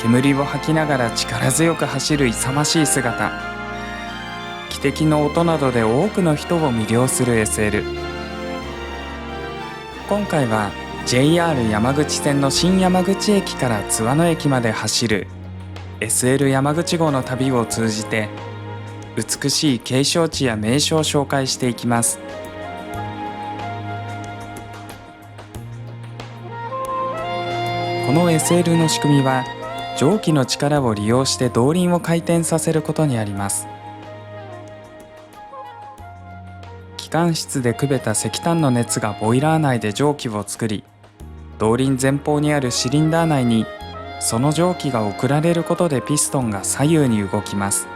煙を吐きながら力強く走る勇ましい姿、汽笛の音などで多くの人を魅了する SL。 今回は JR 山口線の新山口駅から津和野駅まで走る SL 山口号の旅を通じて、美しい景勝地や名所を紹介していきます。この SL の仕組みは、蒸気の力を利用して動輪を回転させることにあります。機関室でくべた石炭の熱がボイラー内で蒸気を作り、動輪前方にあるシリンダー内にその蒸気が送られることでピストンが左右に動きます。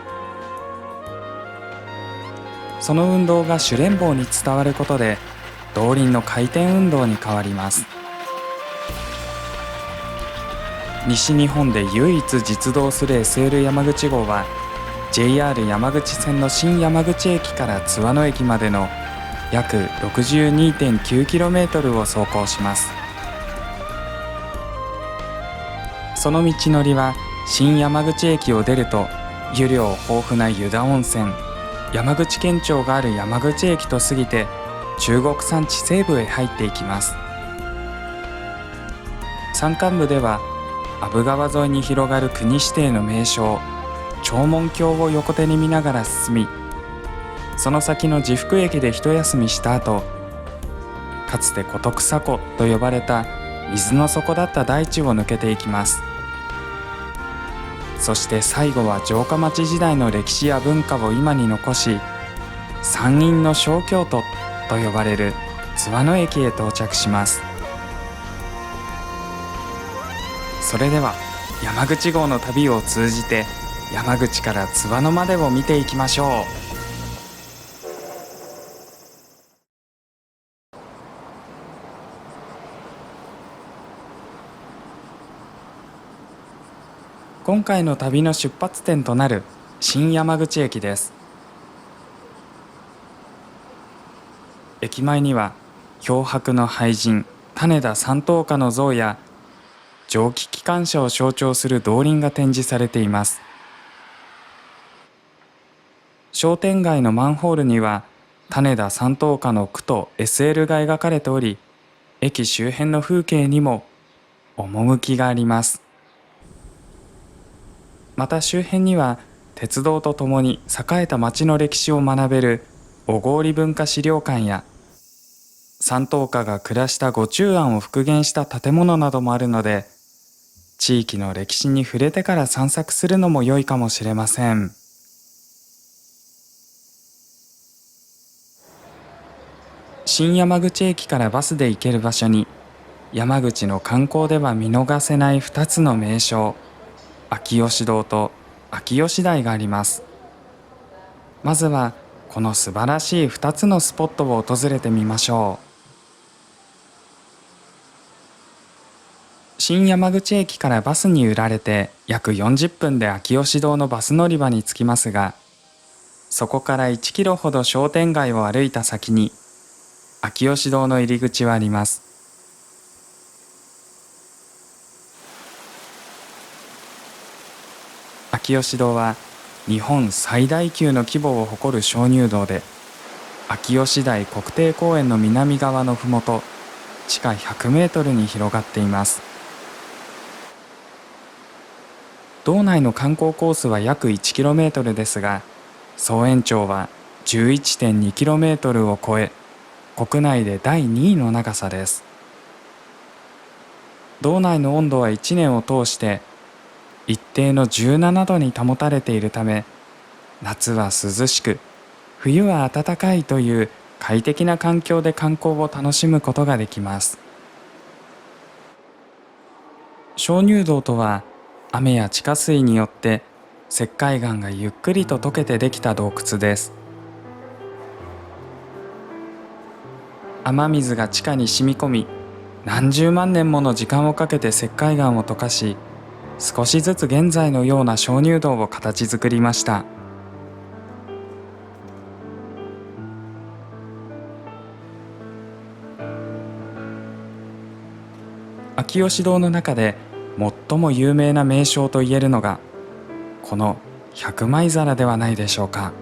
その運動が主連棒に伝わることで動輪の回転運動に変わります。西日本で唯一実動する SL 山口号は JR 山口線の新山口駅から津和野駅までの約 62.9km を走行します。その道のりは新山口駅を出ると湯量豊富な湯田温泉、山口県庁がある山口駅と過ぎて中国山地西部へ入っていきます。山間部では阿武川沿いに広がる国指定の名勝長門峡を横手に見ながら進み、その先の治福駅で一休みした後、かつて古徳佐湖と呼ばれた水の底だった大地を抜けていきます。そして最後は城下町時代の歴史や文化を今に残し、山陰の小京都と呼ばれる津和野駅へ到着します。それでは山口号の旅を通じて山口から津和野までを見ていきましょう。今回の旅の出発点となる新山口駅です。駅前には漂白の俳人種田山頭火の像や蒸気機関車を象徴する動輪が展示されています。商店街のマンホールには種田山頭火の句と SL が描かれており、駅周辺の風景にも趣があります。また周辺には鉄道とともに栄えた町の歴史を学べる小郡文化資料館や山頭火が暮らした御中庵を復元した建物などもあるので、地域の歴史に触れてから散策するのも良いかもしれません。新山口駅からバスで行ける場所に山口の観光では見逃せない2つの名所、秋吉堂と秋吉台があります。まずはこの素晴らしい2つのスポットを訪れてみましょう。新山口駅からバスに揺られて約40分で秋吉堂のバス乗り場に着きますが、そこから1キロほど商店街を歩いた先に秋吉堂の入り口はあります。秋吉堂は日本最大級の規模を誇る鍾乳洞で、秋吉台国定公園の南側のふもと地下100メートルに広がっています。道内の観光コースは約 1km ですが、総延長は 11.2km を超え、国内で第2位の長さです。道内の温度は1年を通して一定の17度に保たれているため、夏は涼しく冬は暖かいという快適な環境で観光を楽しむことができます。鍾乳洞とは雨や地下水によって石灰岩がゆっくりと溶けてできた洞窟です。雨水が地下に染み込み、何十万年もの時間をかけて石灰岩を溶かし、少しずつ現在のような鍾乳洞を形作りました。秋吉堂の中で最も有名な名称といえるのがこの百枚皿ではないでしょうか。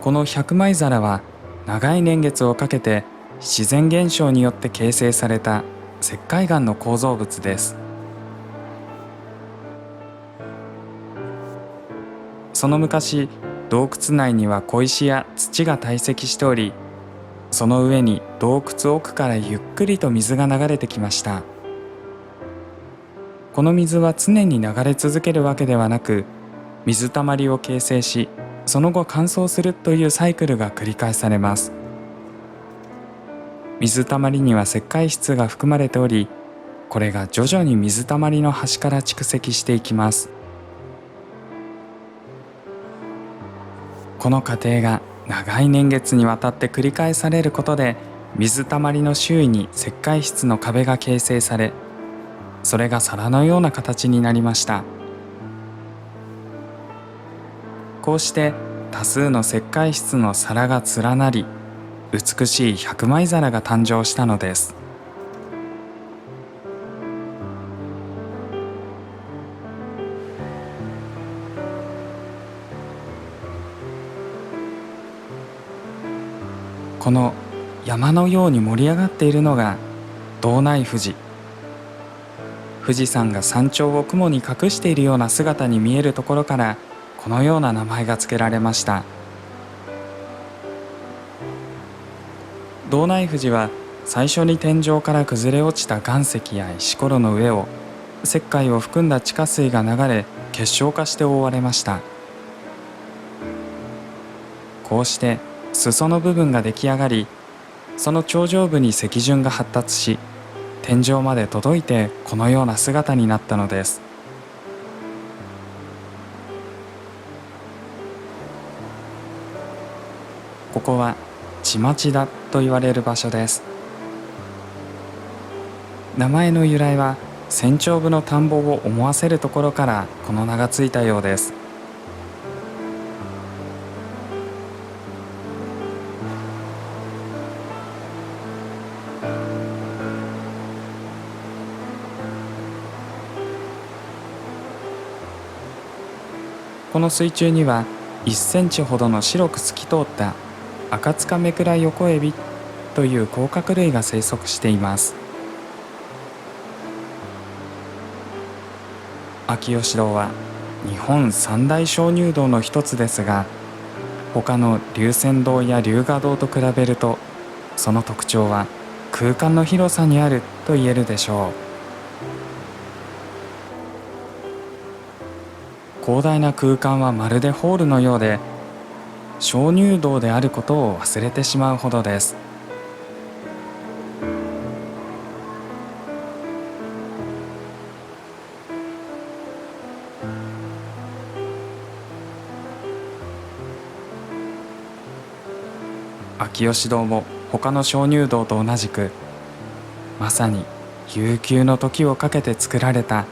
この百枚皿は長い年月をかけて自然現象によって形成された石灰岩の構造物です。その昔、洞窟内には小石や土が堆積しており、その上に洞窟奥からゆっくりと水が流れてきました。この水は常に流れ続けるわけではなく、水たまりを形成し、その後乾燥するというサイクルが繰り返されます。水たまりには石灰質が含まれており、これが徐々に水たまりの端から蓄積していきます。この過程が長い年月にわたって繰り返されることで、水たまりの周囲に石灰質の壁が形成され、それが皿のような形になりました。こうして多数の石灰質の皿が連なり、美しい百枚皿が誕生したのです。この山のように盛り上がっているのが道内富士。富士山が山頂を雲に隠しているような姿に見えるところから、このような名前が付けられました。道内富士は最初に天井から崩れ落ちた岩石や石ころの上を石灰を含んだ地下水が流れ、結晶化して覆われました。こうして裾の部分が出来上がり、その頂上部に石筍が発達し、天井まで届いてこのような姿になったのです。ここは千町田と言われる場所です。名前の由来は山頂部の田んぼを思わせるところからこの名がついたようです。この水中には1センチほどの白く透き通ったアカツカメクラヨコエビという甲殻類が生息しています。秋吉堂は日本三大鍾乳洞の一つですが、他の龍泉洞や龍河洞と比べると、その特徴は空間の広さにあると言えるでしょう。広大な空間はまるでホールのようで、鍾乳洞であることを忘れてしまうほどです。秋吉堂も他の鍾乳洞と同じく、まさに悠久の時をかけて作られた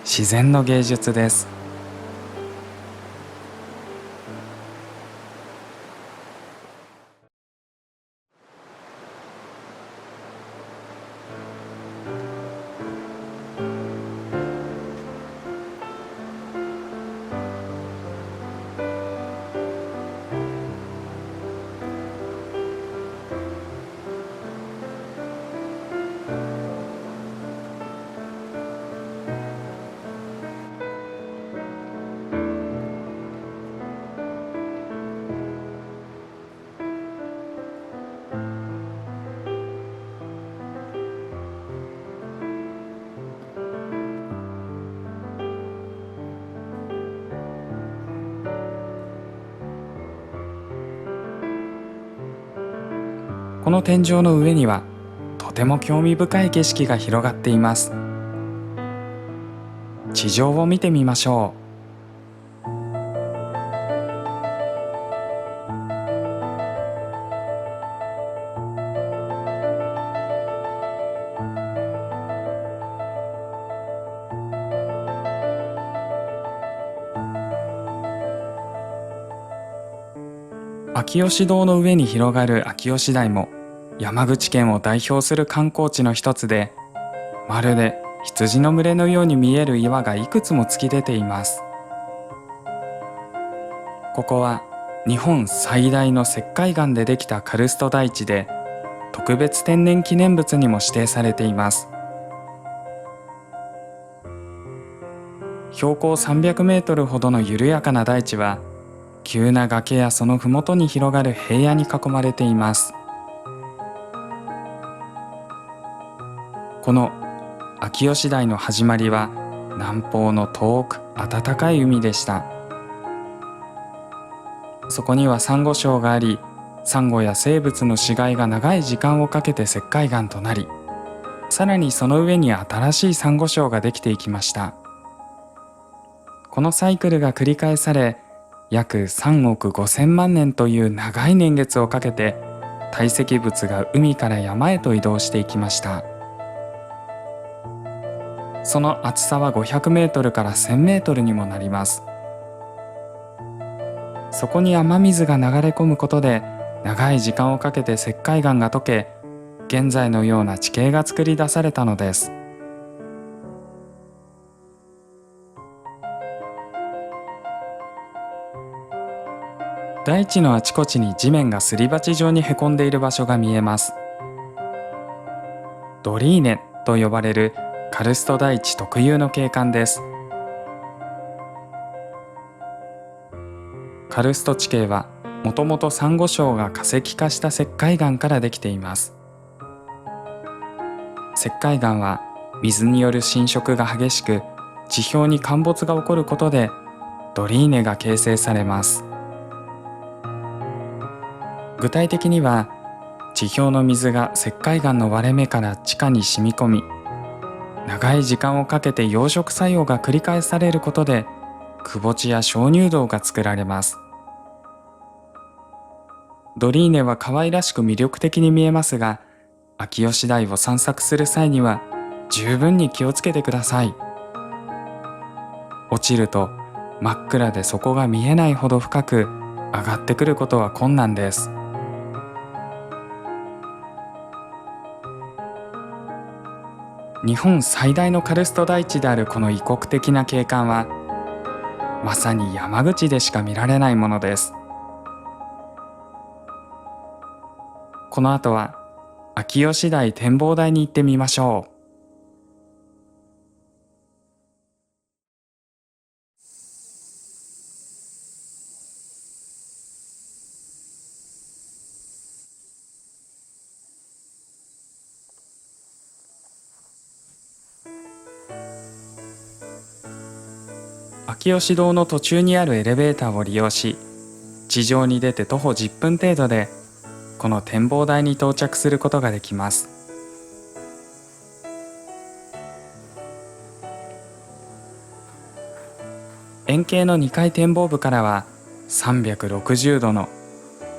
自然の芸術です。この天井の上にはとても興味深い景色が広がっています。地上を見てみましょう。秋吉堂の上に広がる秋吉台も山口県を代表する観光地の一つで、まるで羊の群れのように見える岩がいくつも突き出ています。ここは日本最大の石灰岩でできたカルスト台地で、特別天然記念物にも指定されています。標高300メートルほどの緩やかな大地は、急な崖やその麓に広がる平野に囲まれています。この秋吉台の始まりは、南方の遠く暖かい海でした。そこにはサンゴ礁があり、サンゴや生物の死骸が長い時間をかけて石灰岩となり、さらにその上に新しいサンゴ礁ができていきました。このサイクルが繰り返され、約3億5000万年という長い年月をかけて、堆積物が海から山へと移動していきました。その厚さは500メートルから1000メートルにもなります。そこに雨水が流れ込むことで、長い時間をかけて石灰岩が溶け、現在のような地形が作り出されたのです。大地のあちこちに地面がすり鉢状にへこんでいる場所が見えます。ドリーネと呼ばれるカルスト台地特有の景観です。カルスト地形はもともとサンゴ礁が化石化した石灰岩からできています。石灰岩は水による浸食が激しく、地表に陥没が起こることでドリーネが形成されます。具体的には、地表の水が石灰岩の割れ目から地下に染み込み、長い時間をかけて養殖作用が繰り返されることで、窪地や鍾乳洞が作られます。ドリーネは可愛らしく魅力的に見えますが、秋吉台を散策する際には十分に気をつけてください。落ちると真っ暗で底が見えないほど深く、上がってくることは困難です。日本最大のカルスト台地であるこの異国的な景観は、まさに山口でしか見られないものです。この後は秋吉台展望台に行ってみましょう。秋吉堂の途中にあるエレベーターを利用し、地上に出て徒歩10分程度でこの展望台に到着することができます。円形の2階展望部からは360度の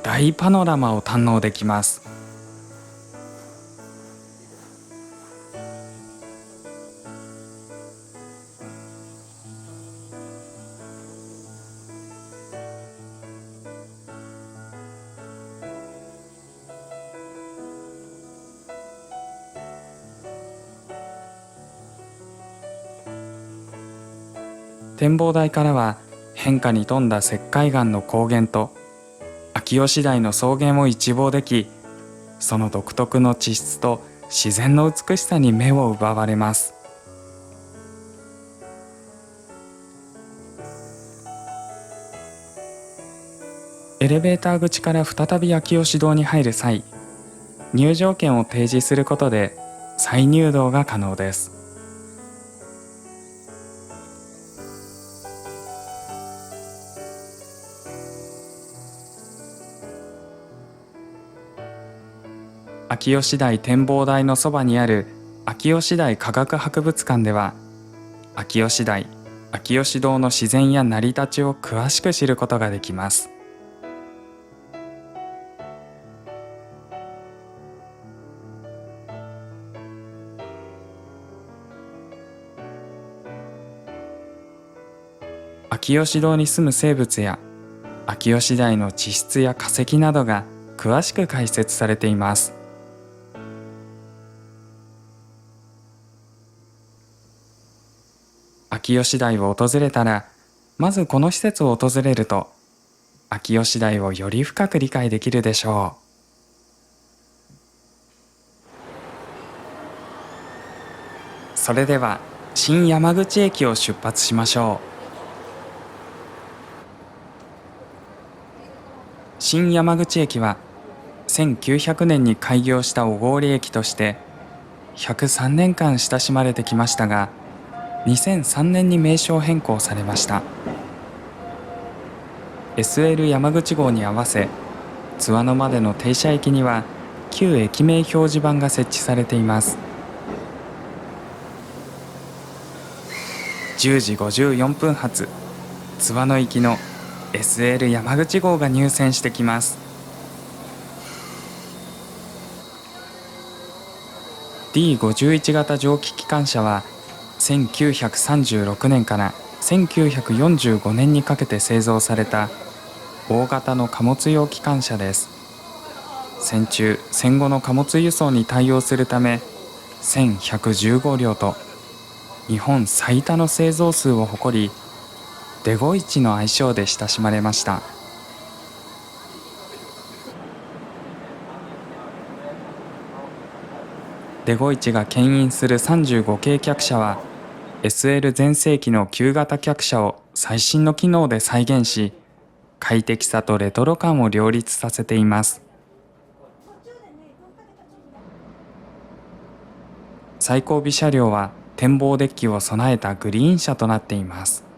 大パノラマを堪能できます。展望台からは変化に富んだ石灰岩の高原と秋吉台の草原を一望でき、その独特の地質と自然の美しさに目を奪われます。エレベーター口から再び秋吉堂に入る際、入場券を提示することで再入堂が可能です。秋吉台展望台のそばにある秋吉台科学博物館では、秋吉台、秋吉堂の自然や成り立ちを詳しく知ることができます。秋吉堂に住む生物や秋吉台の地質や化石などが詳しく解説されています。秋吉台を訪れたら、まずこの施設を訪れると、秋吉台をより深く理解できるでしょう。それでは、新山口駅を出発しましょう。新山口駅は、1900年に開業した小郡駅として、103年間親しまれてきましたが、2003年に名称変更されました。SL 山口号に合わせ、津和野までの停車駅には旧駅名表示板が設置されています。10時54分発、津和野行きの SL 山口号が入線してきます。D51 型蒸気機関車は1936年から1945年にかけて製造された大型の貨物用機関車です。戦中戦後の貨物輸送に対応するため1115両と日本最多の製造数を誇り、デゴイチの愛称で親しまれました。デゴイチが牽引する35系客車は SL 全盛期の旧型客車を最新の機能で再現し、快適さとレトロ感を両立させています。最後尾車両は展望デッキを備えたグリーン車となっています。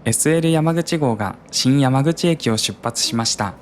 SL 山口号が新山口駅を出発しました。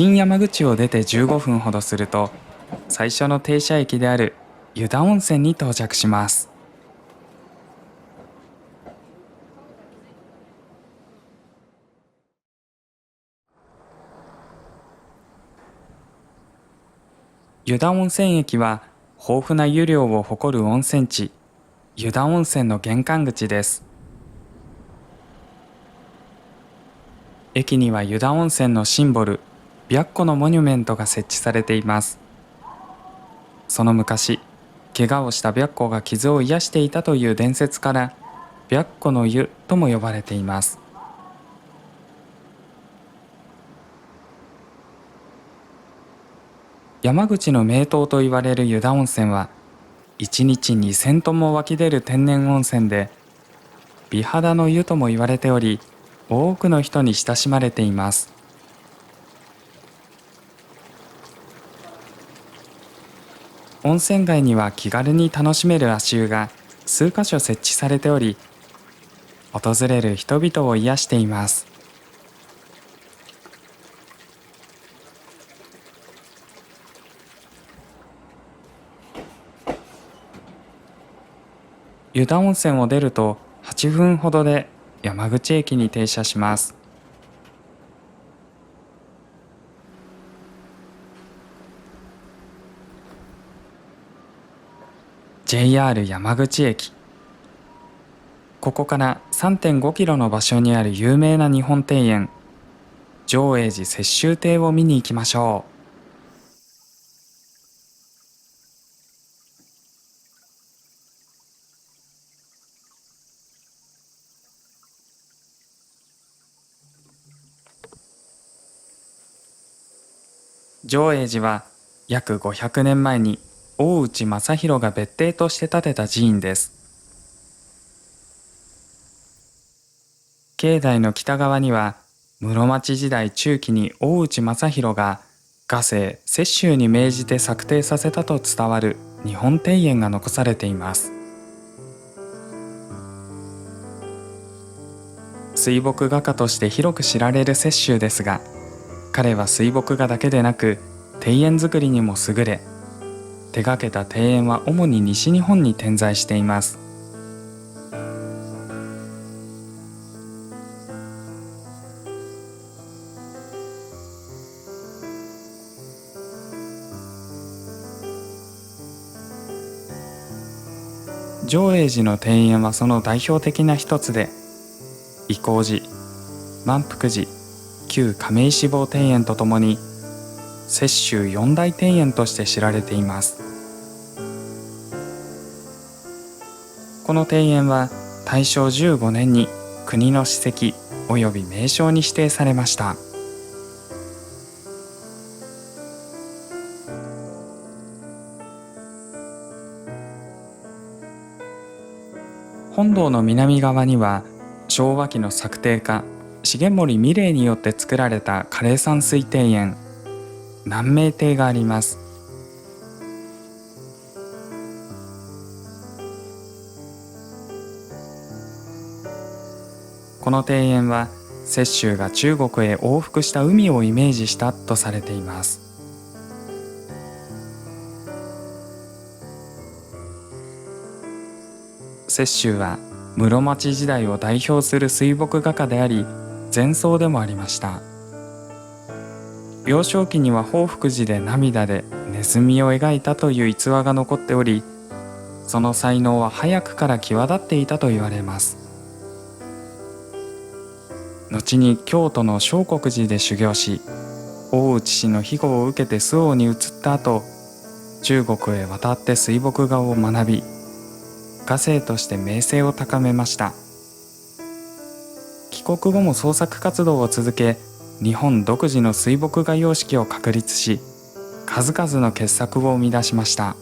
新山口を出て15分ほどすると、最初の停車駅である湯田温泉に到着します。湯田温泉駅は豊富な湯量を誇る温泉地、湯田温泉の玄関口です。駅には湯田温泉のシンボル、白虎のモニュメントが設置されています。その昔、怪我をした白虎が傷を癒していたという伝説から、白虎の湯とも呼ばれています。山口の名湯と言われる湯田温泉は、1日2000トンも湧き出る天然温泉で、美肌の湯とも言われており、多くの人に親しまれています。温泉街には気軽に楽しめる足湯が数カ所設置されており、訪れる人々を癒しています。湯田温泉を出ると8分ほどで山口駅に停車します。JR 山口駅。ここから3.5 キロの場所にある有名な日本庭園、上永寺雪舟亭を見に行きましょう。上永寺は約500年前に大内正弘が別邸として建てた寺院です。境内の北側には室町時代中期に大内正弘が画聖雪舟に命じて策定させたと伝わる日本庭園が残されています。水墨画家として広く知られる雪舟ですが、彼は水墨画だけでなく庭園作りにも優れ、手がけた庭園は主に西日本に点在しています。浄永寺の庭園はその代表的な一つで、伊光寺、満福寺、旧亀井志望庭園とともに雪舟四大庭園として知られています。この庭園は大正15年に国の史跡及び名勝に指定されました。本堂の南側には昭和期の作庭家重森美玲によって作られた枯山水庭園南明庭があります。この庭園は雪舟が中国へ往復した海をイメージしたとされています。雪舟は室町時代を代表する水墨画家であり禅僧でもありました。幼少期には報福寺で涙でネズミを描いたという逸話が残っており、その才能は早くから際立っていたと言われます。後に京都の聖国寺で修行し、大内氏の庇護を受けて周防に移った後、中国へ渡って水墨画を学び、画聖として名声を高めました。帰国後も創作活動を続け、日本独自の水墨画様式を確立し、数々の傑作を生み出しました。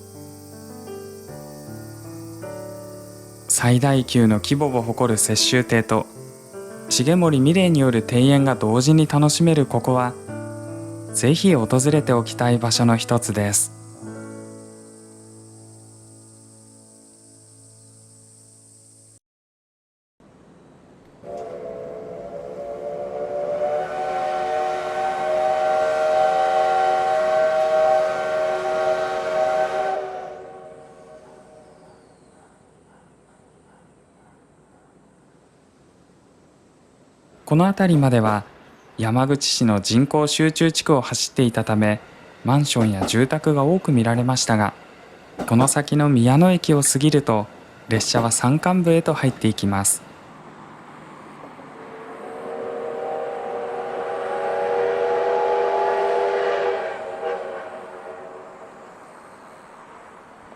最大級の規模を誇る雪舟庭と重森美玲による庭園が同時に楽しめるここは、ぜひ訪れておきたい場所の一つです。この辺りまでは山口市の人口集中地区を走っていたため、マンションや住宅が多く見られましたが、この先の宮野駅を過ぎると列車は山間部へと入っていきます。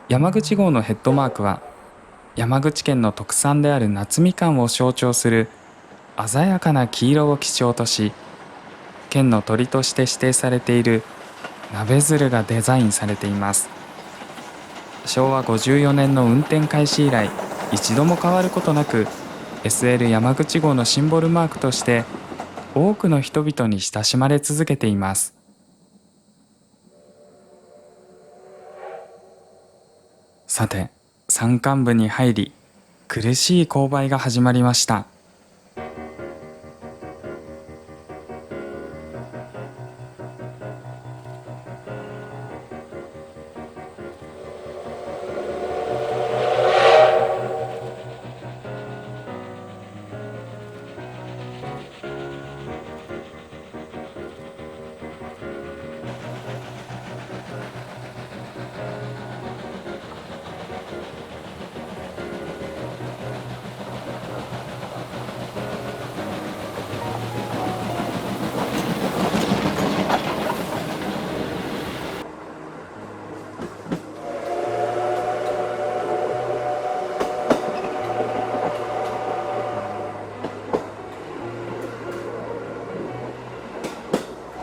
山口号のヘッドマークは山口県の特産である夏みかんを象徴する鮮やかな黄色を基調とし、県の鳥として指定されているナベヅルがデザインされています。昭和54年の運転開始以来、一度も変わることなく SL 山口号のシンボルマークとして多くの人々に親しまれ続けています。さて、山間部に入り、苦しい勾配が始まりました。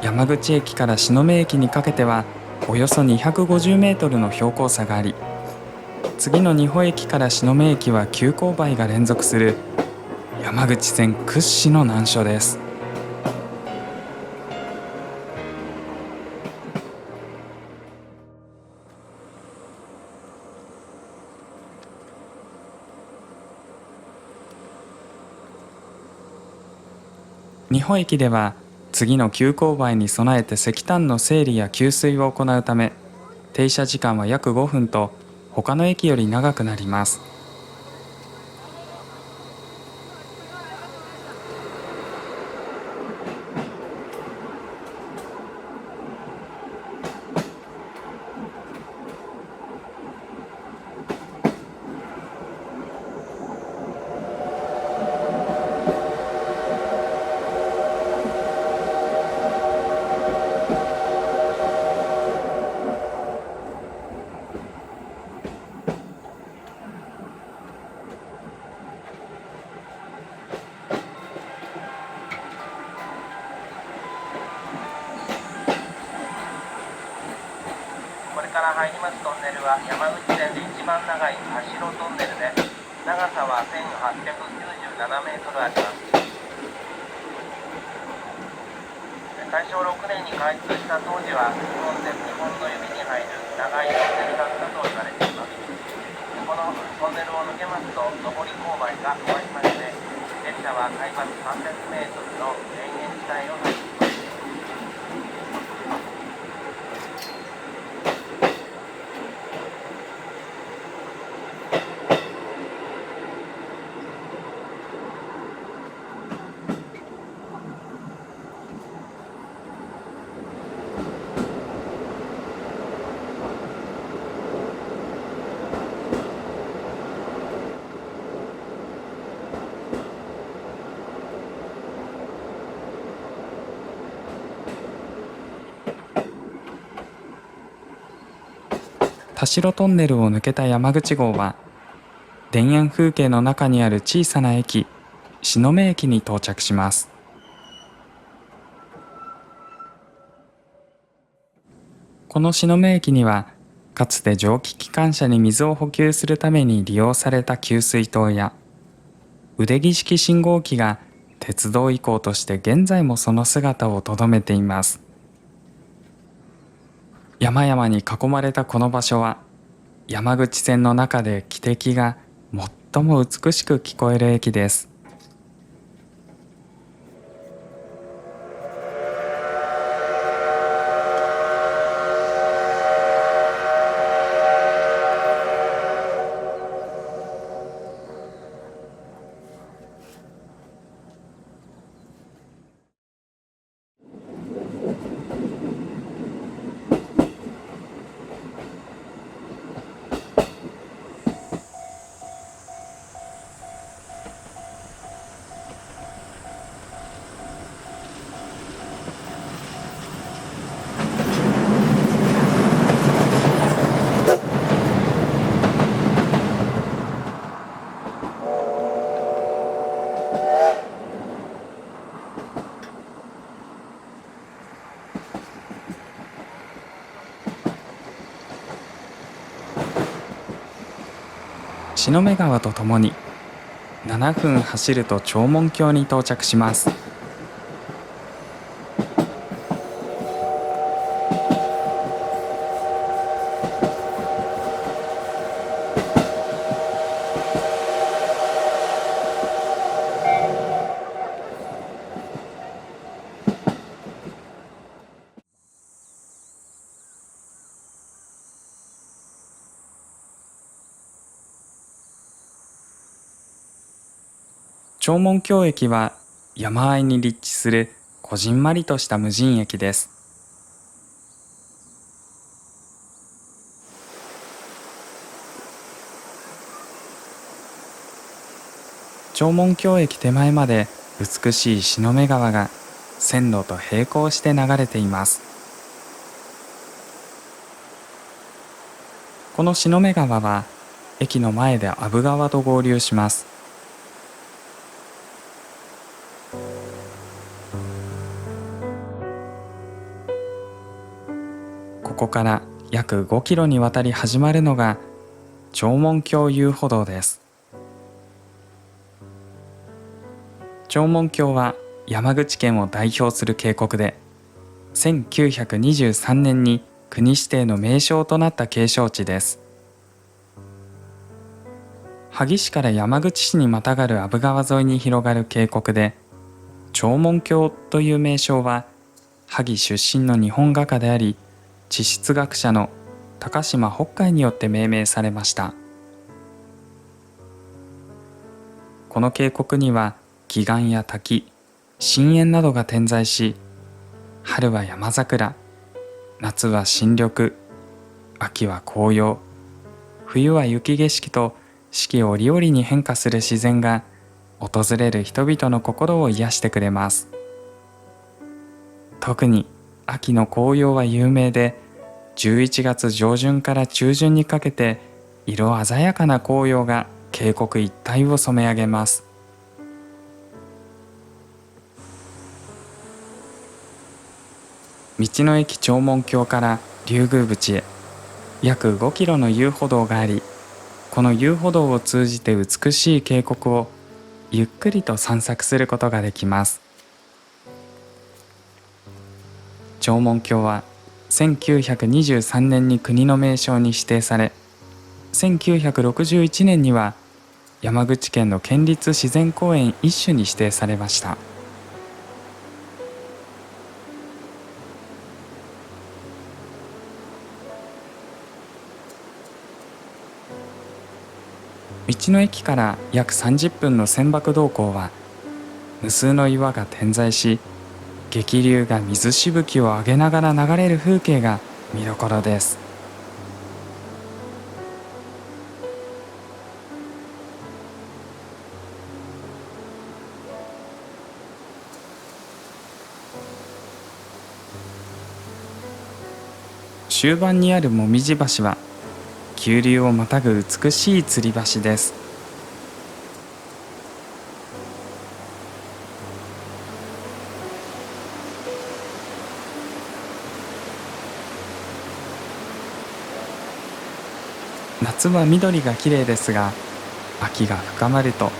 山口駅から篠目駅にかけてはおよそ250メートルの標高差があり、次の仁保駅から篠目駅は急勾配が連続する山口線屈指の難所です。二保駅では次の急勾配に備えて石炭の整理や給水を行うため、停車時間は約5分と他の駅より長くなります。これから入りますトンネルは山口線で一番長い田代トンネルで、長さは1897メートルあります。大正6年に開通した当時は日本の指に入る長いトンネルだったと言われています。このトンネルを抜けますと上り勾配が終わりまして、列車は海抜300メートルの田園地帯を走ります。田代トンネルを抜けた山口号は、田園風景の中にある小さな駅、篠目駅に到着します。この篠目駅には、かつて蒸気機関車に水を補給するために利用された給水塔や、腕木式信号機が鉄道遺構として現在もその姿をとどめています。山々に囲まれたこの場所は、山口線の中で汽笛が最も美しく聞こえる駅です。篠目川とともに7分走ると長門峡に到着します。長門峡駅は山あいに立地するこじんまりとした無人駅です。長門峡駅手前まで美しい篠目川が線路と並行して流れています。この篠目川は駅の前で阿武川と合流します。ここから約5キロにわたり始まるのが長門峡遊歩道です。長門峡は山口県を代表する渓谷で、1923年に国指定の名勝となった景勝地です。萩市から山口市にまたがる阿武川沿いに広がる渓谷で、長門峡という名称は萩出身の日本画家であり地質学者の高島北海によって命名されました。この渓谷には奇岩や滝、深淵などが点在し、春は山桜、夏は新緑、秋は紅葉、冬は雪景色と四季折々に変化する自然が訪れる人々の心を癒してくれます。特に秋の紅葉は有名で、11月上旬から中旬にかけて色鮮やかな紅葉が渓谷一帯を染め上げます。道の駅長門峡から龍宮淵へ約5キロの遊歩道があり、この遊歩道を通じて美しい渓谷をゆっくりと散策することができます。長門峡は1923年に国の名勝に指定され、1961年には山口県の県立自然公園一種に指定されました。道の駅から約30分の千瀑道港は無数の岩が点在し、激流が水しぶきを上げながら流れる風景が見どころです。終盤にあるもみじ橋は急流をまたぐ美しい吊り橋です。夏は緑がきれいですが、秋が深まると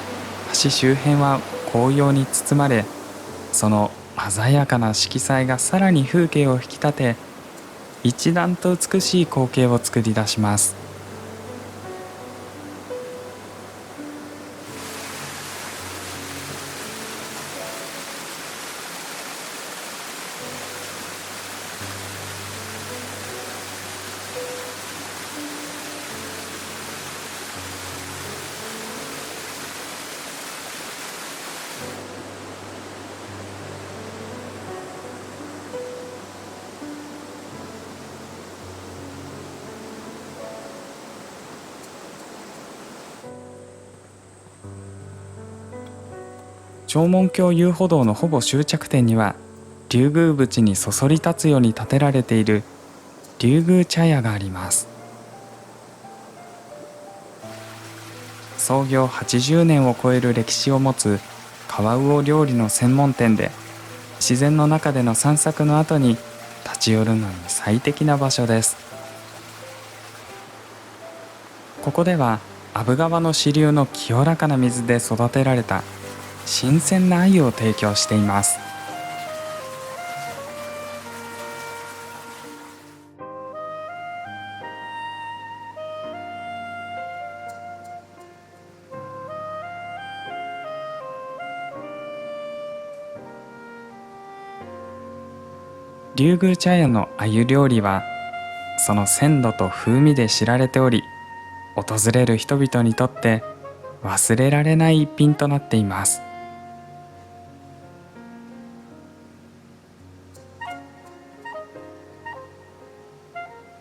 橋周辺は紅葉に包まれ、その鮮やかな色彩がさらに風景を引き立て、一段と美しい光景を作り出します。長門峡遊歩道のほぼ終着点には、龍宮淵にそそり立つように建てられている龍宮茶屋があります。創業80年を超える歴史を持つカワウオ料理の専門店で、自然の中での散策の後に立ち寄るのに最適な場所です。ここでは阿武川の支流の清らかな水で育てられた新鮮な鮎を提供しています。龍宮茶屋の鮎料理はその鮮度と風味で知られており、訪れる人々にとって忘れられない一品となっています。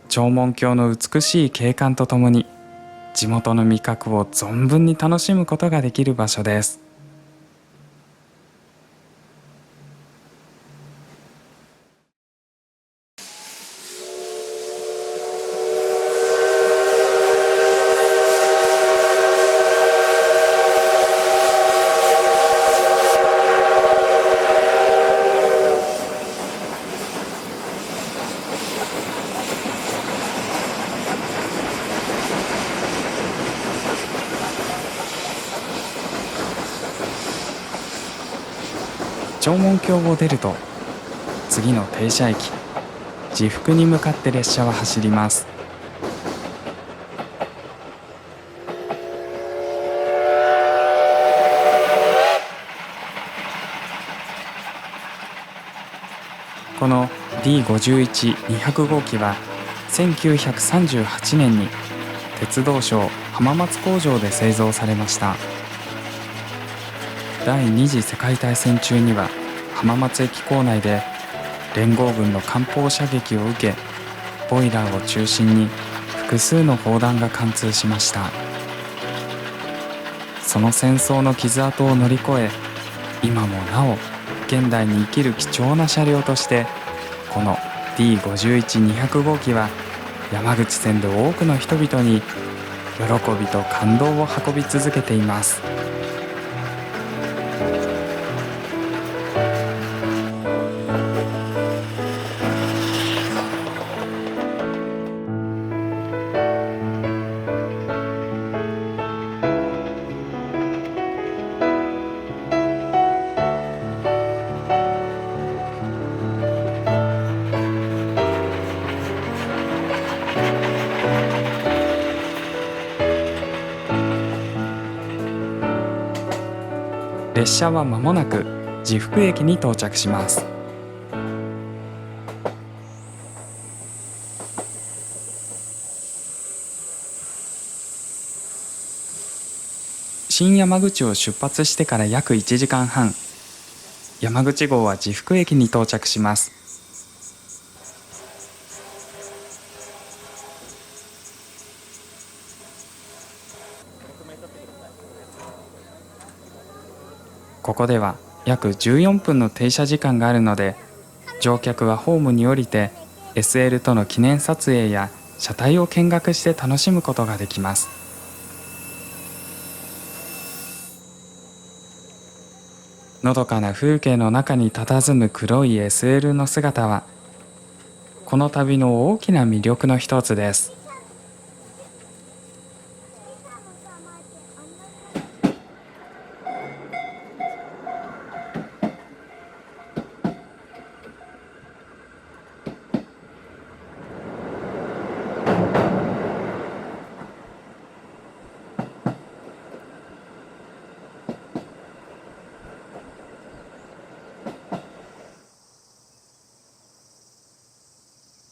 長門峡の美しい景観とともに地元の味覚を存分に楽しむことができる場所です。長門峡を出ると次の停車駅治福に向かって列車は走ります。この D51-200 号機は1938年に鉄道省浜松工場で製造されました。第二次世界大戦中には浜松駅構内で連合軍の艦砲射撃を受け、ボイラーを中心に複数の砲弾が貫通しました。その戦争の傷跡を乗り越え、今もなお現代に生きる貴重な車両として、この D51-200 号機は山口線で多くの人々に喜びと感動を運び続けています。列車は間もなく治福駅に到着します。新山口を出発してから約1時間半、山口号は治福駅に到着します。ここでは約14分の停車時間があるので、乗客はホームに降りて SL との記念撮影や車体を見学して楽しむことができます。のどかな風景の中に佇む黒い SL の姿は、この旅の大きな魅力の一つです。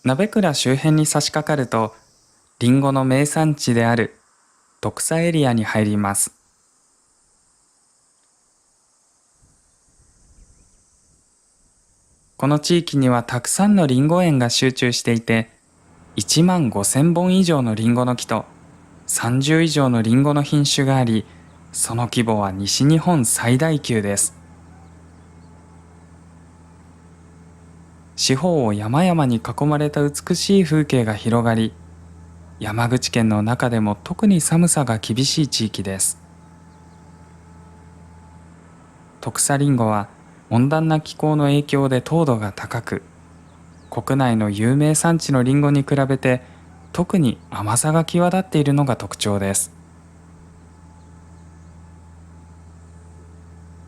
鍋倉周辺に差し掛かると、リンゴの名産地である徳佐エリアに入ります。この地域にはたくさんのリンゴ園が集中していて、1万5,000本以上のリンゴの木と30以上のリンゴの品種があり、その規模は西日本最大級です。四方を山々に囲まれた美しい風景が広がり、山口県の中でも特に寒さが厳しい地域です。徳佐リンゴは温暖な気候の影響で糖度が高く、国内の有名産地のリンゴに比べて特に甘さが際立っているのが特徴です。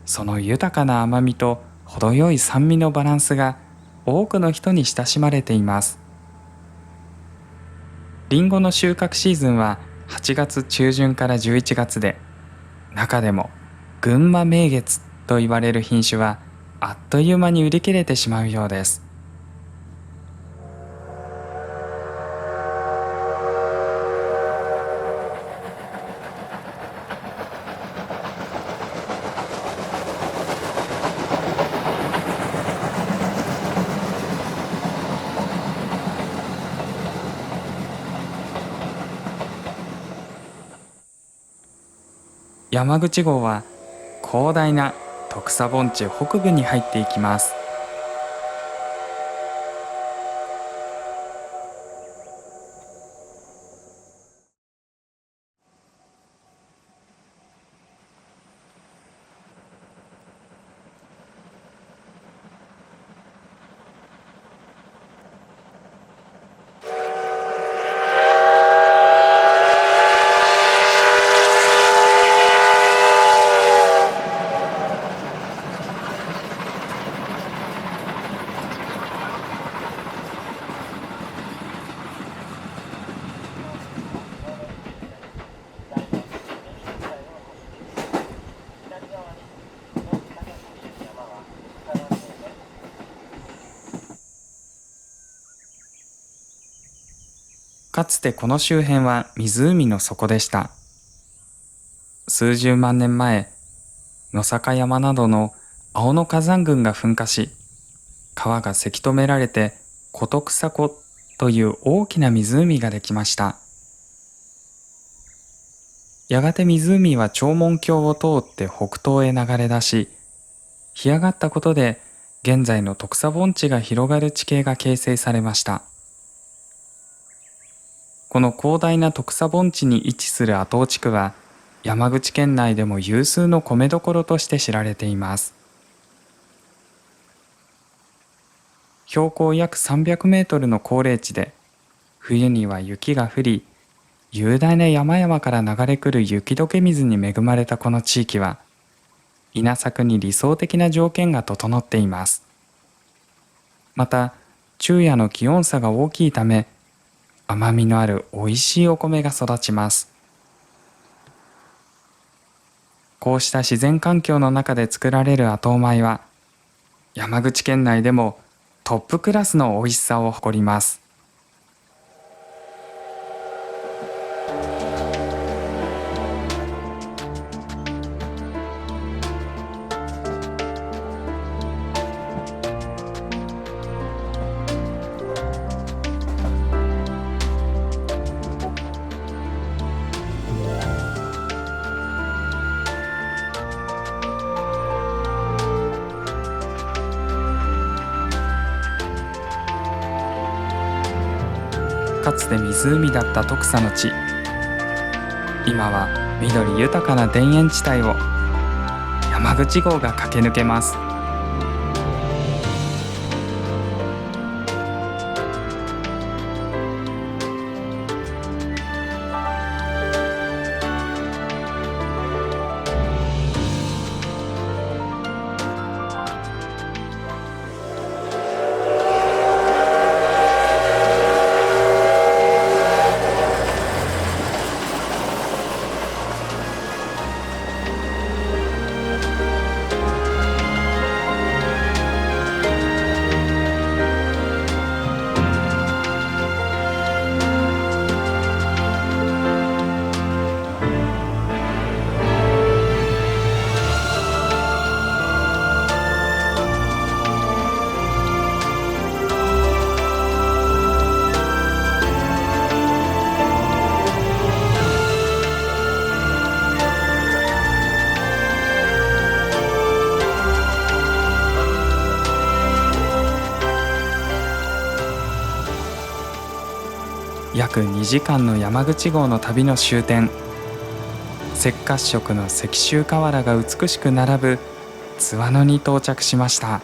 その豊かな甘みと程よい酸味のバランスが多くの人に親しまれています。リンゴの収穫シーズンは8月中旬から11月で、中でも群馬名月と言われる品種はあっという間に売り切れてしまうようです。山口号は広大な徳佐盆地北部に入っていきます。かつてこの周辺は湖の底でした。数十万年前、野坂山などの青の火山群が噴火し、川がせき止められて琴草湖という大きな湖ができました。やがて湖は長門峡を通って北東へ流れ出し、干上がったことで現在の徳佐盆地が広がる地形が形成されました。この広大な徳佐盆地に位置する阿東地区は、山口県内でも有数の米どころとして知られています。標高約300メートルの高冷地で、冬には雪が降り、雄大な山々から流れ来る雪解け水に恵まれたこの地域は、稲作に理想的な条件が整っています。また、昼夜の気温差が大きいため、甘みのあるおいしいお米が育ちます。こうした自然環境の中で作られる阿東米は、山口県内でもトップクラスの美味しさを誇ります。かつて湖だった徳佐の地、今は緑豊かな田園地帯を山口号が駆け抜けます。約2時間の山口号の旅の終点、赤褐色の石州瓦が美しく並ぶ津和野に到着しました。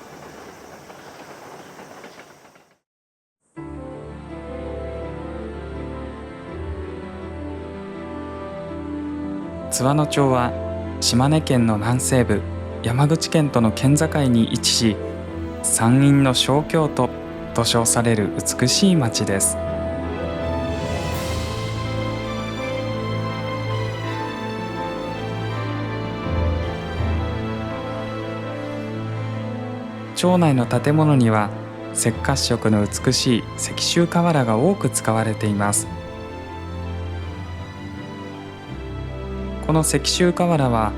津和野町は島根県の南西部、山口県との県境に位置し、山陰の小京都と称される美しい町です。町内の建物には赤褐色の美しい石州瓦が多く使われています。この石州瓦は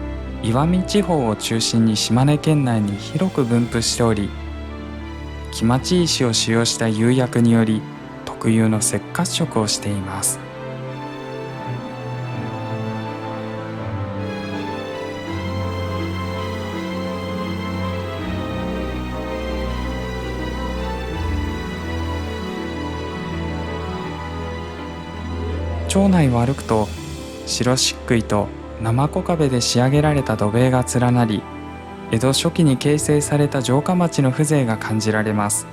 石見地方を中心に島根県内に広く分布しており、木町石を使用した釉薬により特有の赤褐色をしています。町内を歩くと、白漆喰と生小壁で仕上げられた土塀が連なり、江戸初期に形成された城下町の風情が感じられます。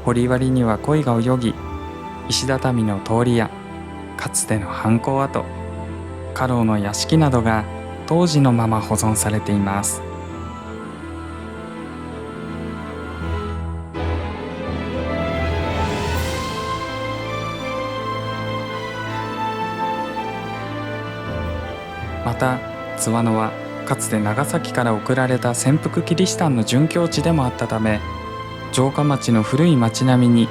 堀割には鯉が泳ぎ、石畳の通りやかつての藩校跡、家老の屋敷などが当時のまま保存されています。また津和野はかつて長崎から送られた潜伏キリシタンの殉教地でもあったため、城下町の古い町並みに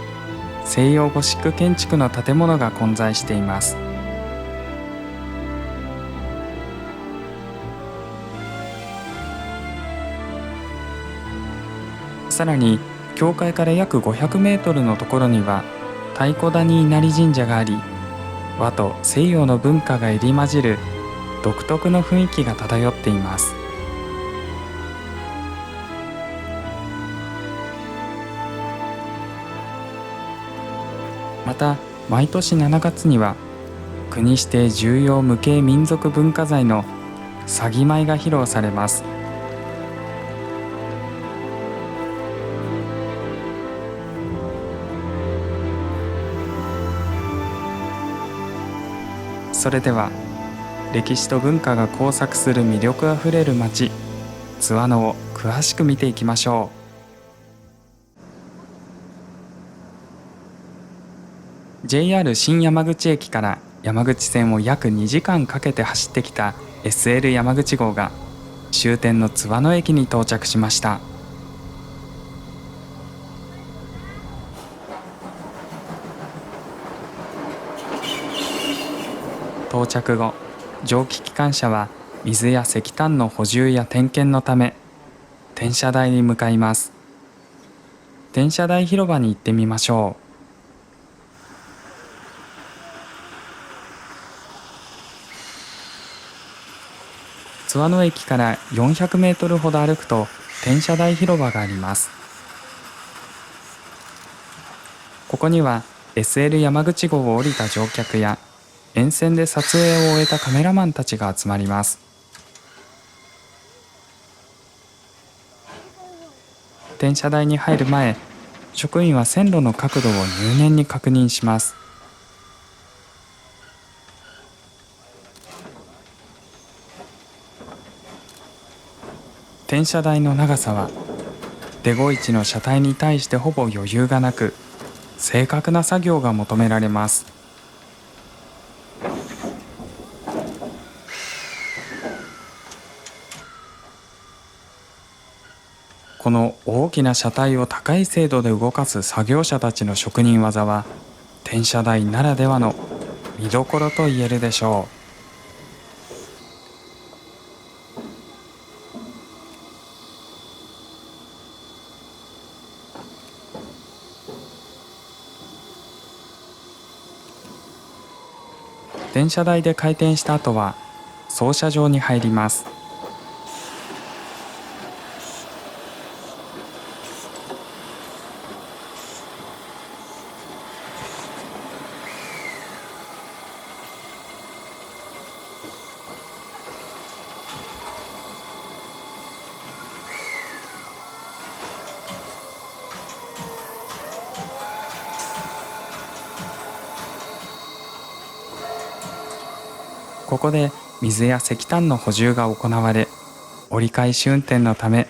西洋ゴシック建築の建物が混在しています。さらに教会から約500メートルのところには太鼓谷稲荷神社があり、和と西洋の文化が入り混じる独特の雰囲気が漂っています。また毎年7月には国指定重要無形民族文化財の詐欺舞が披露されます。それでは歴史と文化が交錯する魅力あふれる町津和野を詳しく見ていきましょう。 JR 新山口駅から山口線を約2時間かけて走ってきた SL 山口号が終点の津和野駅に到着しました。到着後、蒸気機関車は水や石炭の補充や点検のため転車台に向かいます。転車台広場に行ってみましょう。津和野駅から400メートルほど歩くと転車台広場があります。ここには SL 山口号を降りた乗客や沿線で撮影を終えたカメラマンたちが集まります。転車台に入る前、職員は線路の角度を入念に確認します。転車台の長さはデゴイチの車体に対してほぼ余裕がなく、正確な作業が求められます。この大きな車体を高い精度で動かす作業者たちの職人技は転車台ならではの見どころと言えるでしょう。転車台で回転した後は操車場に入ります。ここで水や石炭の補充が行われ、折り返し運転のため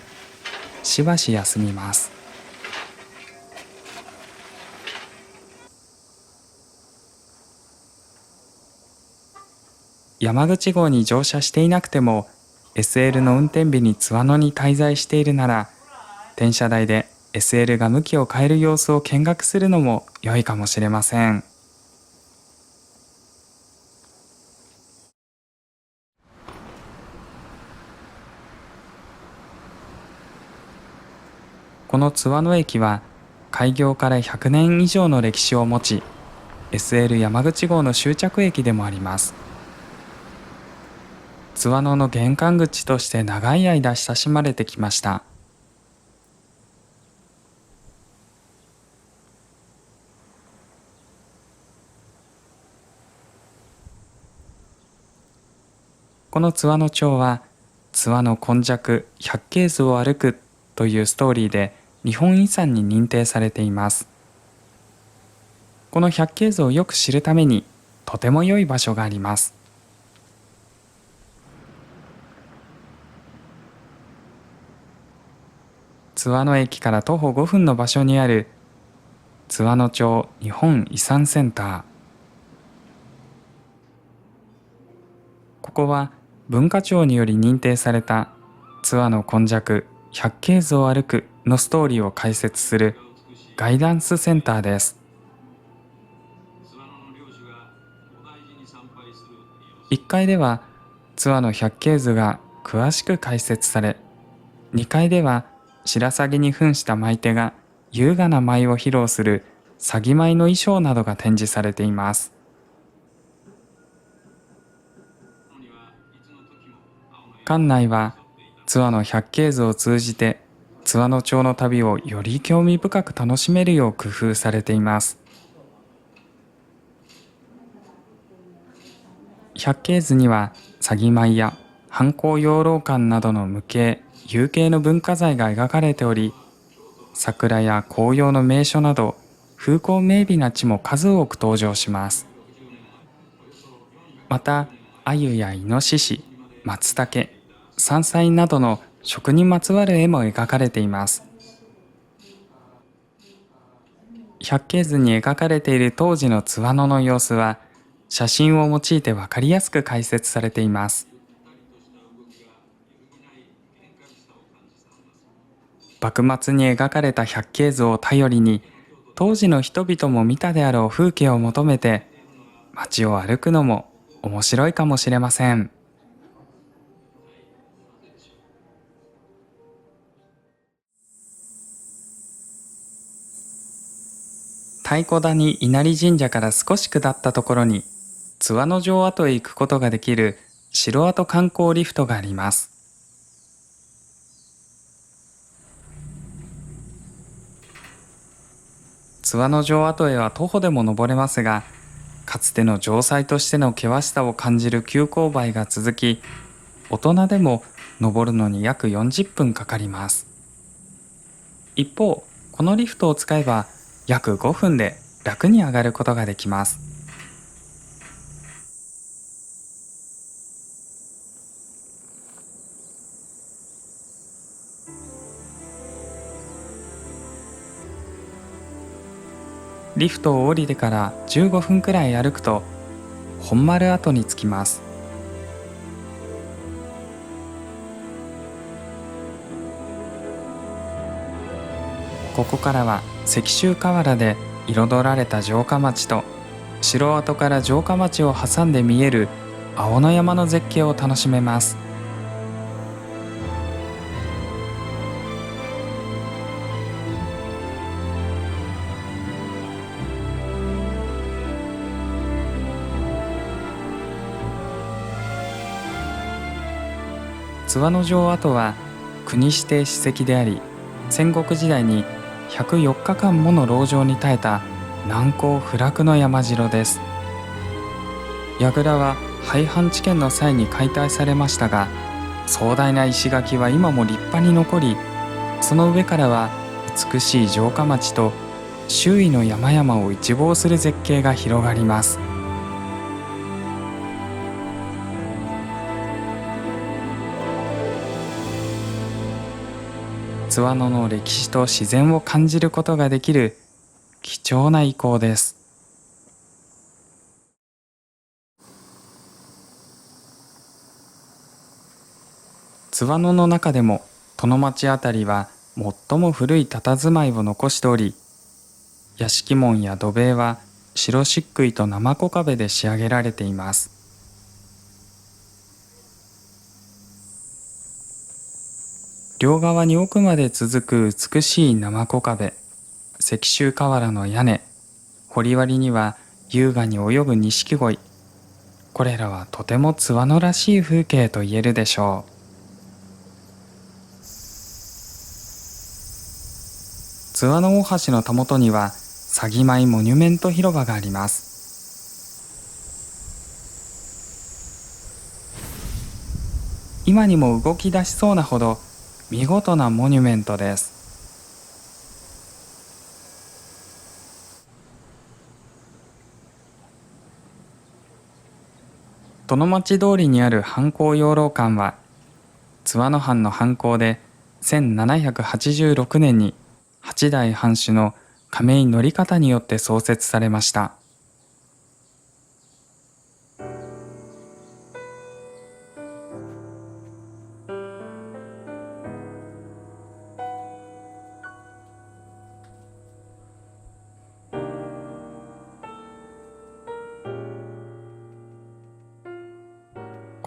しばし休みます。山口号に乗車していなくても SL の運転日に津和野に滞在しているなら、転車台で SL が向きを変える様子を見学するのも良いかもしれません。この津和野駅は開業から100年以上の歴史を持ち、 SL 山口号の終着駅でもあります。津和野の玄関口として長い間親しまれてきました。この津和野町は津和野根弱百景図を歩くというストーリーで日本遺産に認定されています。この百景図をよく知るためにとても良い場所があります。津和野駅から徒歩5分の場所にある津和野町日本遺産センター。ここは文化庁により認定された津和野根弱百景図を歩くのストーリーを解説するガイダンスセンターです。1階では津和野百景図が詳しく解説され、2階では白鷺に扮した舞手が優雅な舞を披露する鷺舞の衣装などが展示されています。館内は津和野百景図を通じて津和野町の旅をより興味深く楽しめるよう工夫されています。百景図には鷺舞や藩校養老館などの無形有形の文化財が描かれており、桜や紅葉の名所など風光明媚な地も数多く登場します。また鮎やイノシシ、松茸、山菜などの食にまつわる絵も描かれています。百景図に描かれている当時の津和野の様子は写真を用いて分かりやすく解説されています。幕末に描かれた百景図を頼りに当時の人々も見たであろう風景を求めて街を歩くのも面白いかもしれません。太鼓谷稲荷神社から少し下ったところに津和野城跡へ行くことができる城跡観光リフトがあります。津和野城跡へは徒歩でも登れますが、かつての城塞としての険しさを感じる急勾配が続き、大人でも登るのに約40分かかります。一方、このリフトを使えば約5分で楽に上がることができます。リフトを降りてから15分くらい歩くと本丸跡に着きます。ここからは石州河原で彩られた城下町と城跡から城下町を挟んで見える青野山の絶景を楽しめます。津和野城跡は国指定史跡であり、戦国時代に104日間もの籠城に耐えた難攻不落の山城です。櫓は廃藩置県の際に解体されましたが、壮大な石垣は今も立派に残り、その上からは美しい城下町と周囲の山々を一望する絶景が広がります。津和野の歴史と自然を感じることができる貴重な遺構です。津和野の中でも殿町あたりは最も古い佇まいを残しており、屋敷門や土塀は白漆喰と生子壁で仕上げられています。両側に奥まで続く美しい生子壁、石州瓦の屋根、堀割には優雅に泳ぐ錦鯉、これらはとても津和野らしい風景と言えるでしょう。津和野大橋のたもとには鷺舞モニュメント広場があります。今にも動き出しそうなほど見事なモニュメントです。殿町通りにある藩校養老館は津和野藩の藩校で1786年に8代藩主の亀井則方によって創設されました。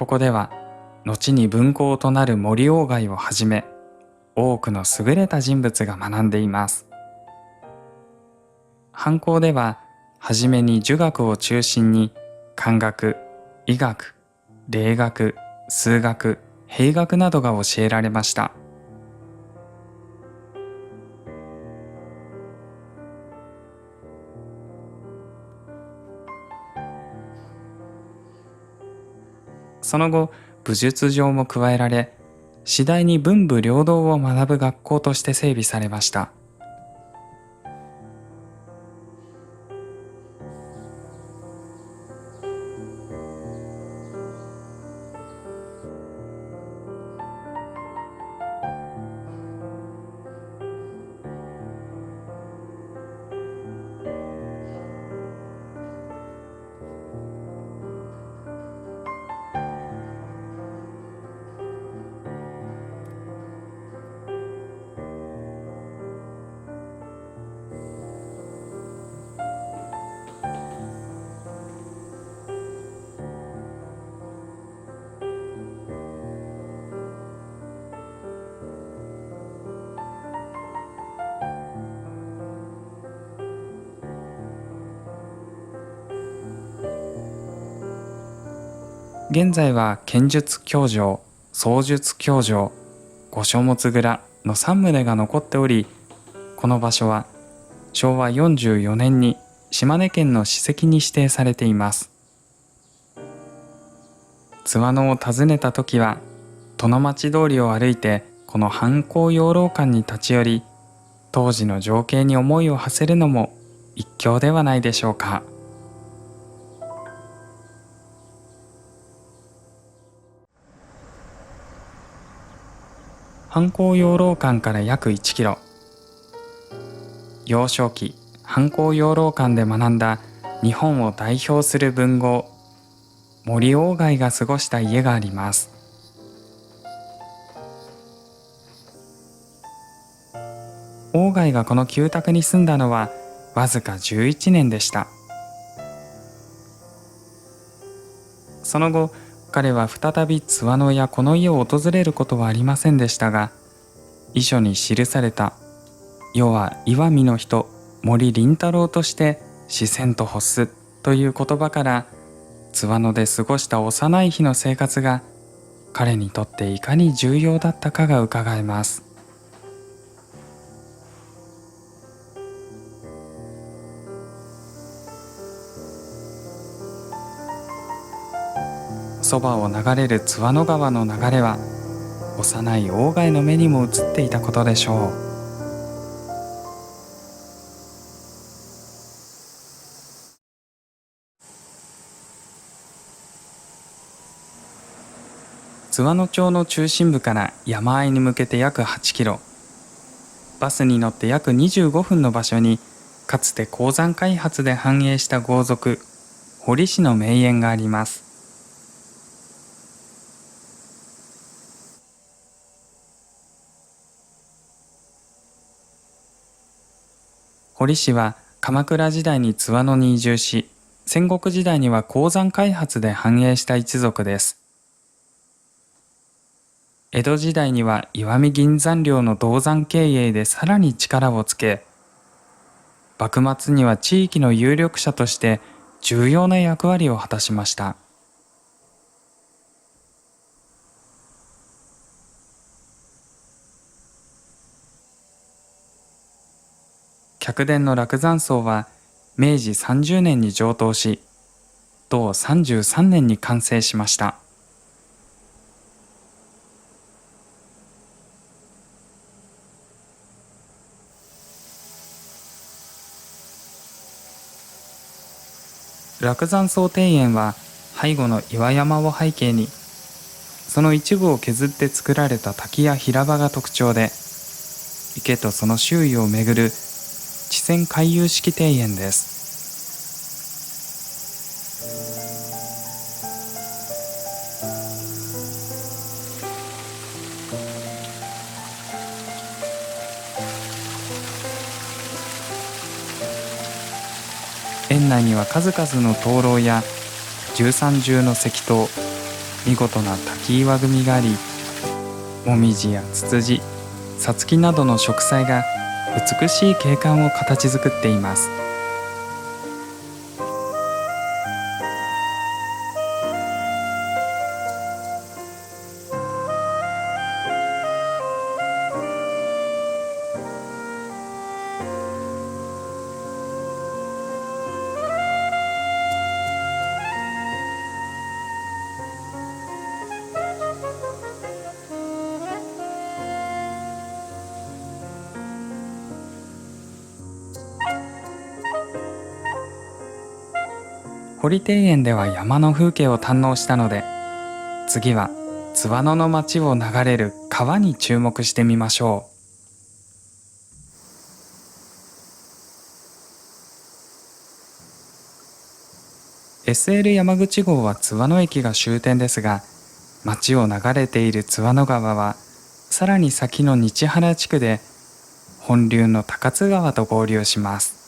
ここでは後に文豪となる森鴎外をはじめ、多くの優れた人物が学んでいます。藩校でははじめに儒学を中心に漢学、医学、礼学、数学、兵学などが教えられました。その後、武術場も加えられ、次第に文武両道を学ぶ学校として整備されました。現在は剣術教場、槍術教場、五書物蔵の3棟が残っており、この場所は昭和44年に島根県の史跡に指定されています。津和野を訪ねた時は、殿町通りを歩いてこの藩校養老館に立ち寄り、当時の情景に思いを馳せるのも一興ではないでしょうか。藩校養老館から約1キロ。幼少期、藩校養老館で学んだ日本を代表する文豪、森鴎外が過ごした家があります。鴎外がこの旧宅に住んだのはわずか11年でした。その後、彼は再び津和野やこの家を訪れることはありませんでしたが、遺書に記された世は岩見の人森林太郎として死せんと欲すという言葉から、津和野で過ごした幼い日の生活が彼にとっていかに重要だったかがうかがえます。そばを流れる津和野川の流れは、幼い鴎外の目にも映っていたことでしょう。津和野町の中心部から山あいに向けて約8キロ、バスに乗って約25分の場所に、かつて鉱山開発で繁栄した豪族堀氏の名園があります。堀氏は鎌倉時代に津和野に移住し、戦国時代には鉱山開発で繁栄した一族です。江戸時代には石見銀山領の銅山経営でさらに力をつけ、幕末には地域の有力者として重要な役割を果たしました。客殿の落山荘は明治30年に上棟し、同33年に完成しました。落山荘庭園は背後の岩山を背景に、その一部を削って作られた滝や平場が特徴で、池とその周囲をめぐる地泉回遊式庭園です。園内には数々の灯籠や13重の石塔、見事な滝岩組があり、もみじやツツジ、さつきなどの植栽が美しい景観を形作っています。堀庭園では山の風景を堪能したので、次は津和野の町を流れる川に注目してみましょう。SL 山口号は津和野駅が終点ですが、町を流れている津和野川はさらに先の日原地区で本流の高津川と合流します。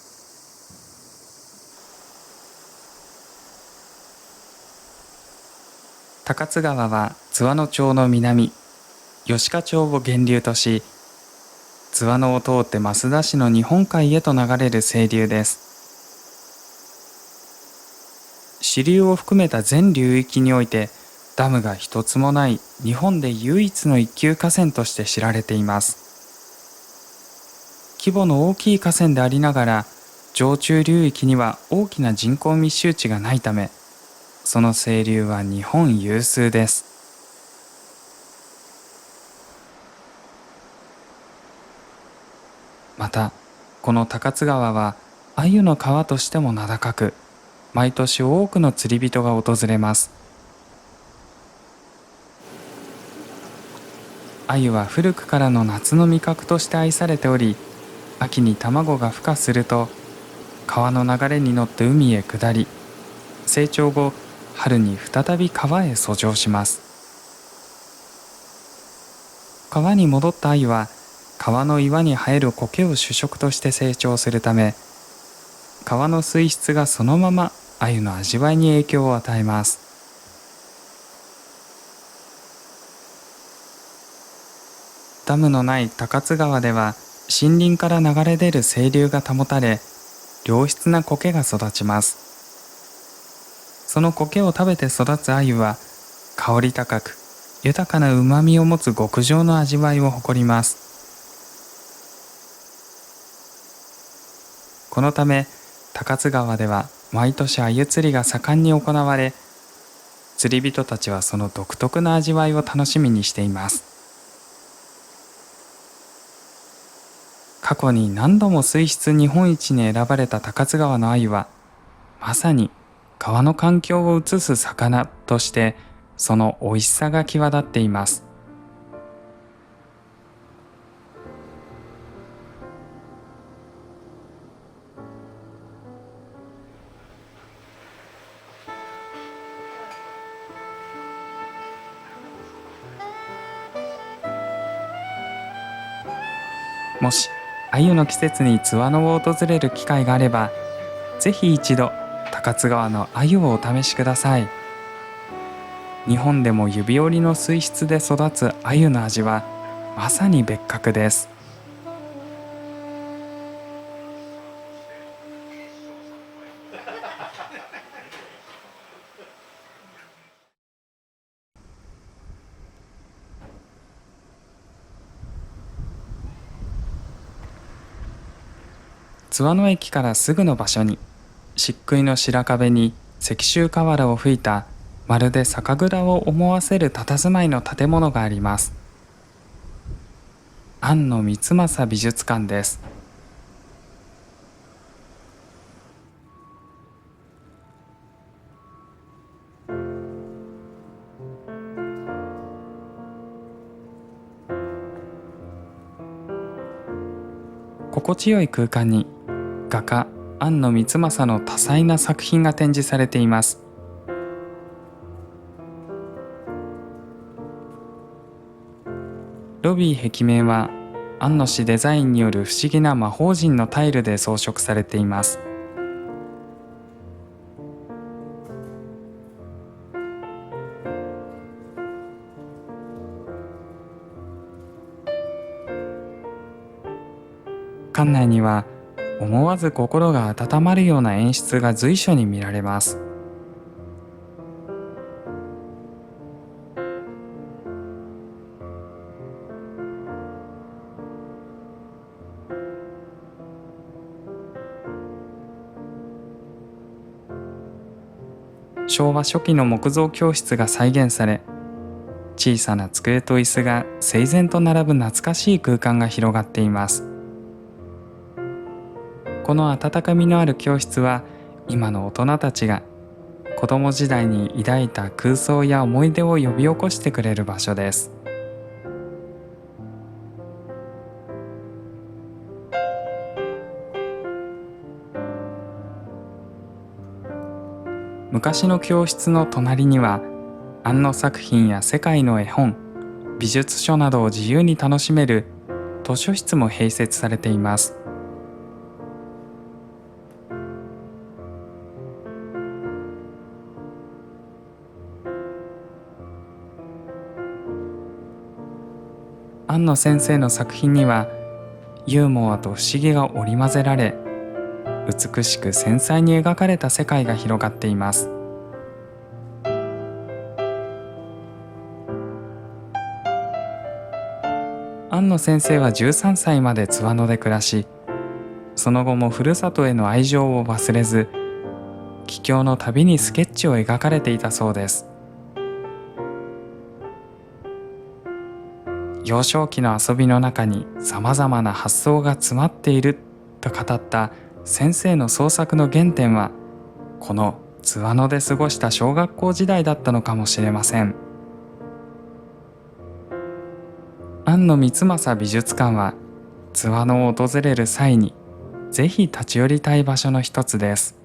高津川は津和野町の南、吉川町を源流とし、津和野を通って益田市の日本海へと流れる清流です。支流を含めた全流域においてダムが一つもない日本で唯一の一級河川として知られています。規模の大きい河川でありながら、上中流域には大きな人口密集地がないため、その清流は日本有数です。また、この高津川は鮎の川としても名高く、毎年多くの釣り人が訪れます。鮎は古くからの夏の味覚として愛されており、秋に卵が孵化すると川の流れに乗って海へ下り、成長後春に再び川へ遡上します。川に戻った鮎は川の岩に生える苔を主食として成長するため、川の水質がそのまま鮎の味わいに影響を与えます。ダムのない高津川では森林から流れ出る清流が保たれ、良質な苔が育ちます。その苔を食べて育つ鮎は香り高く豊かな旨みを持つ極上の味わいを誇ります。このため高津川では毎年鮎釣りが盛んに行われ、釣り人たちはその独特な味わいを楽しみにしています。過去に何度も水質日本一に選ばれた高津川の鮎は、まさに川の環境を映す魚としてその美味しさが際立っています。もし鮎の季節に津和野を訪れる機会があれば、ぜひ一度高津川の鮎をお試しください。日本でも指折りの水質で育つ鮎の味はまさに別格です。津和野駅からすぐの場所に、漆喰の白壁に石州瓦を吹いたまるで酒蔵を思わせる佇まいの建物があります。庵野光政美術館です。心地よい空間に画家庵野光政の多彩な作品が展示されています。ロビー壁面は庵野氏デザインによる不思議な魔法陣のタイルで装飾されています。館内には思わず心が温まるような演出が随所に見られます。昭和初期の木造教室が再現され、小さな机と椅子が整然と並ぶ懐かしい空間が広がっています。この温かみのある教室は、今の大人たちが子供時代に抱いた空想や思い出を呼び起こしてくれる場所です。昔の教室の隣には、庵野作品や世界の絵本、美術書などを自由に楽しめる図書室も併設されています。庵野先生の作品には、ユーモアと不思議が織り交ぜられ、美しく繊細に描かれた世界が広がっています。庵野先生は13歳まで津和野で暮らし、その後もふるさとへの愛情を忘れず、帰郷のたびにスケッチを描かれていたそうです。幼少期の遊びの中にさまざまな発想が詰まっていると語った先生の創作の原点は、この津和野で過ごした小学校時代だったのかもしれません。庵野光政美術館は、津和野を訪れる際にぜひ立ち寄りたい場所の一つです。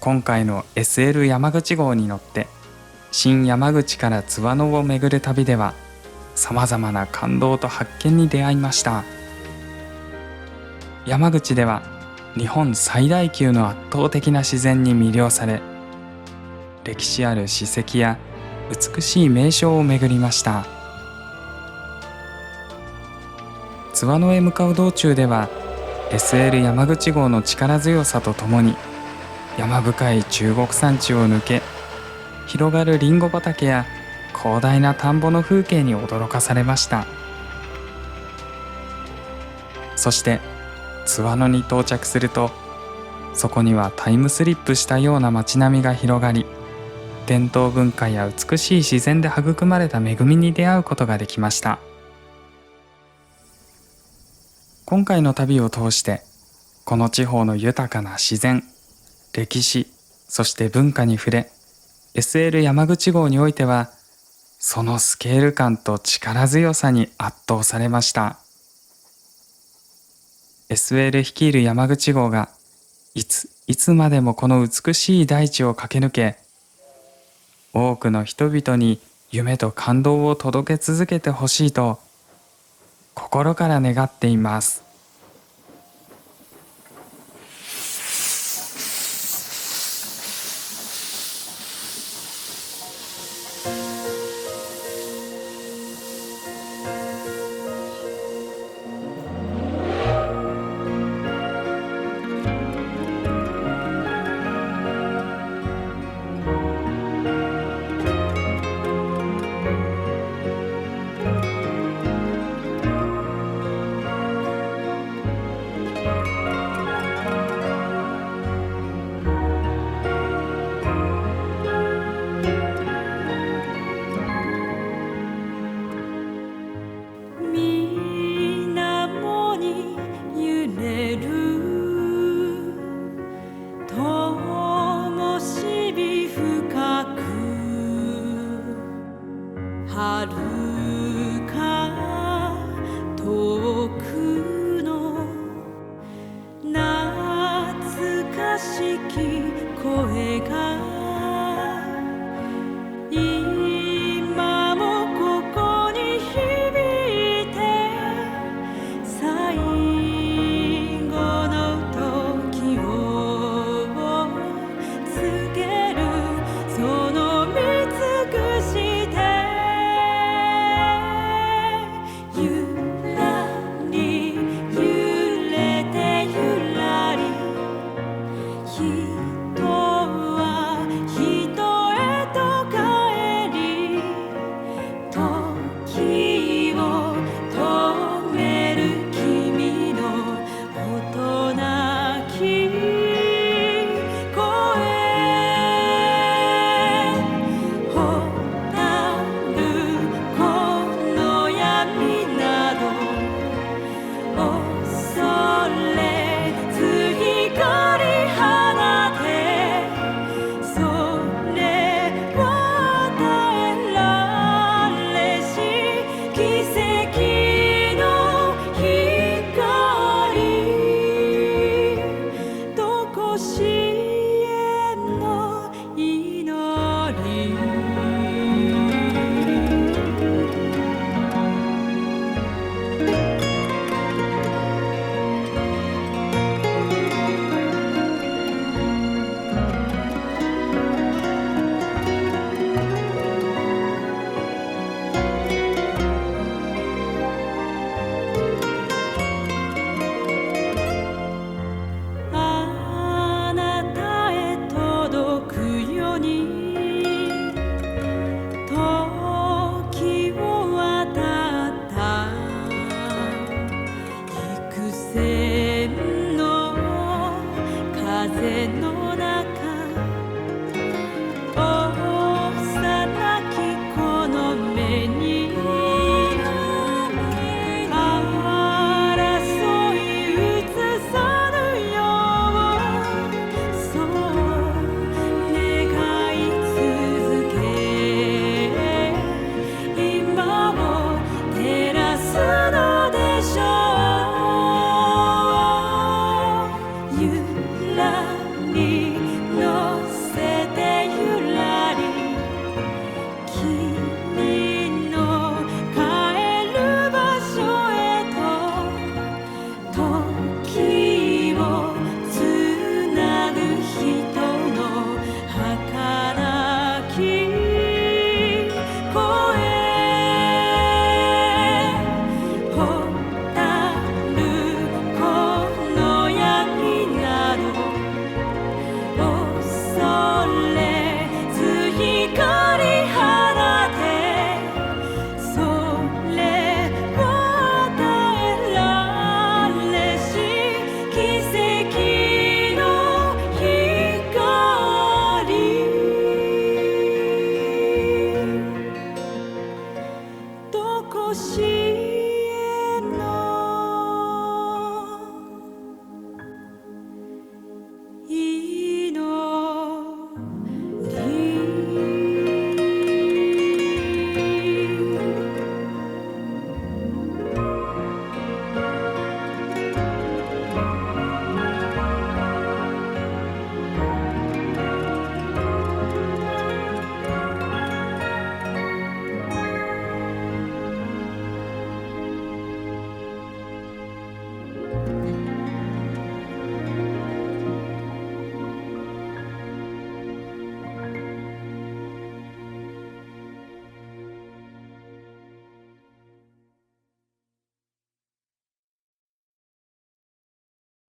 今回の SL 山口号に乗って新山口から津和野を巡る旅では、さまざまな感動と発見に出会いました。山口では日本最大級の圧倒的な自然に魅了され、歴史ある史跡や美しい名所を巡りました。津和野へ向かう道中では、 SL 山口号の力強さとともに、山深い中国山地を抜け、広がるリンゴ畑や広大な田んぼの風景に驚かされました。そして津和野に到着すると、そこにはタイムスリップしたような街並みが広がり、伝統文化や美しい自然で育まれた恵みに出会うことができました。今回の旅を通して、この地方の豊かな自然、歴史、そして文化に触れ、 SL 山口号においてはそのスケール感と力強さに圧倒されました。 SL 率いる山口号がいつまでもこの美しい大地を駆け抜け、多くの人々に夢と感動を届け続けてほしいと心から願っています。春